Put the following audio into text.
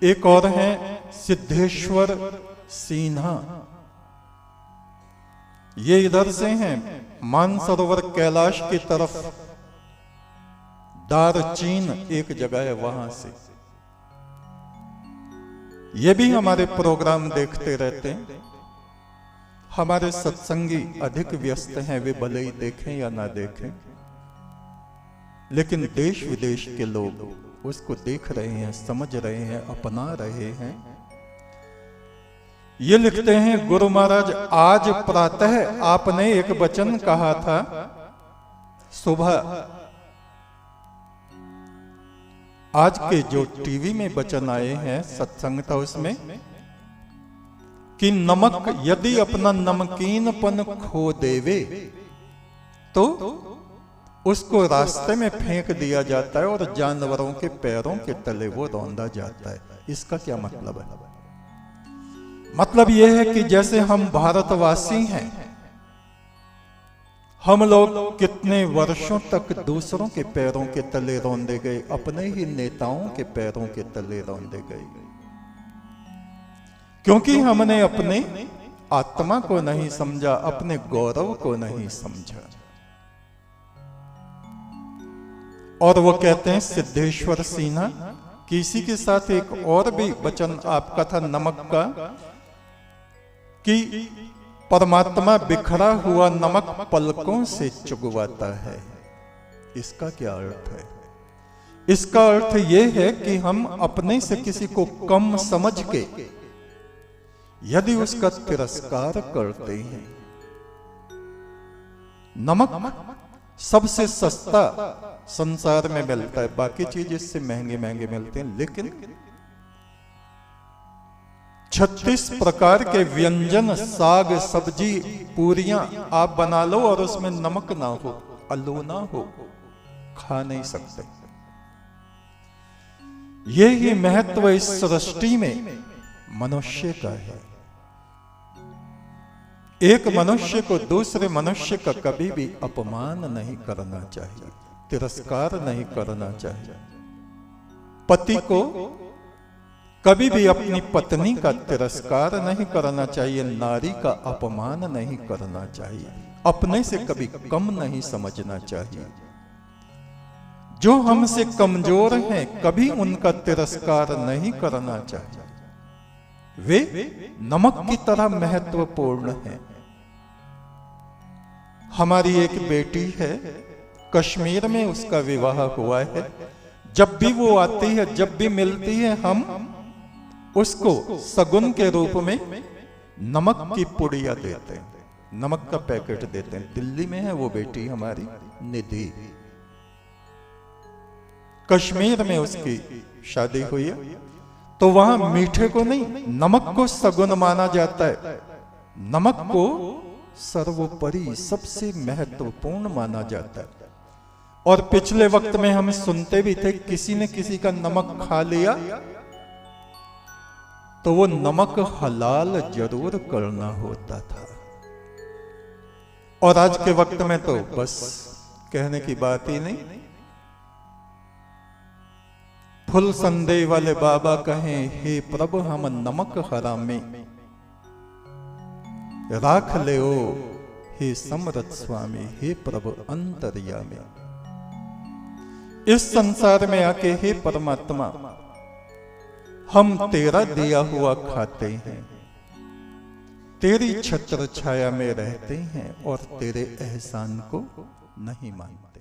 एक और है सिद्धेश्वर सिन्हा। ये इधर से हैं, मानसरोवर कैलाश की तरफ दारचीन एक जगह है, वहां से। ये भी हमारे प्रोग्राम देखते रहते हैं। हमारे सत्संगी अधिक व्यस्त हैं, वे भले ही देखें या ना देखें, लेकिन देश विदेश के लोग उसको देख रहे हैं, समझ रहे हैं, अपना रहे हैं। ये लिखते हैं, गुरु महाराज आज प्रातः आपने एक वचन कहा था, सुबह आज के जो टीवी में वचन आए हैं, सत्संग था उसमें, कि नमक यदि अपना नमकीनपन खो देवे तो उसको रास्ते में फेंक दिया जाता है और जानवरों के पैरों के तले वो रौंदा जाता है। इसका क्या मतलब है? मतलब यह है कि जैसे हम भारतवासी हैं, हम लोग कितने वर्षों तक दूसरों के पैरों के तले रौंदे गए, अपने ही नेताओं के पैरों के तले रौंदे गए, क्योंकि हमने अपने आत्मा को नहीं समझा, अपने गौरव को नहीं समझा। और वो कहते हैं सिद्धेश्वर सिन्हा, किसी के साथ एक और भी वचन आपका था नमक का, कि परमात्मा बिखरा हुआ नमक पलकों से चुगवाता है। इसका क्या अर्थ है? इसका अर्थ यह है कि हम अपने से किसी को कम समझ के यदि उसका तिरस्कार करते हैं। नमक सबसे सस्ता संसार में मिलता है, बाकी चीज इससे महंगे महंगे मिलते हैं, लेकिन 36 प्रकार के व्यंजन, साग, सब्जी, पूरियां आप बना लो और उसमें नमक ना हो, अल्लू ना हो, खा नहीं सकते। यही महत्व इस सृष्टि में मनुष्य का है। एक मनुष्य को दूसरे मनुष्य का कभी भी अपमान नहीं करना चाहिए, तिरस्कार नहीं करना चाहिए। पति को कभी भी अपनी पत्नी का तिरस्कार नहीं करना चाहिए, नारी का अपमान नहीं करना चाहिए, अपने से कभी कम नहीं समझना चाहिए। जो हमसे कमजोर हैं कभी उनका तिरस्कार नहीं करना चाहिए। वे नमक की तरह महत्वपूर्ण हैं। हमारी एक बेटी है, कश्मीर में उसका विवाह हुआ है। जब भी वो आती है, जब भी मिलती है, हम उसको सगुन के रूप में नमक की पुड़िया देते हैं, नमक का पैकेट देते हैं। दिल्ली में है वो बेटी हमारी, निधि। कश्मीर में उसकी शादी हुई है, तो वहां मीठे को नहीं, नमक को सगुन माना जाता है। नमक को सर्वोपरि, सबसे महत्वपूर्ण माना जाता है। और पिछले वक्त में हम सुनते भी थे, किसी ने किसी का नमक खा लिया तो वो नमक हलाल जरूर करना होता था। और आज के वक्त में तो बस कहने की बात ही नहीं। फुल संदेह वाले बाबा कहें, हे प्रभु हम नमक हरामे राख ले ओ, हे समरथ स्वामी, हे प्रभु अंतर्यामी। इस संसार में आके हे परमात्मा, हम तेरा दिया हुआ खाते हैं, तेरी छत्र छाया में रहते हैं और तेरे एहसान को नहीं मानते।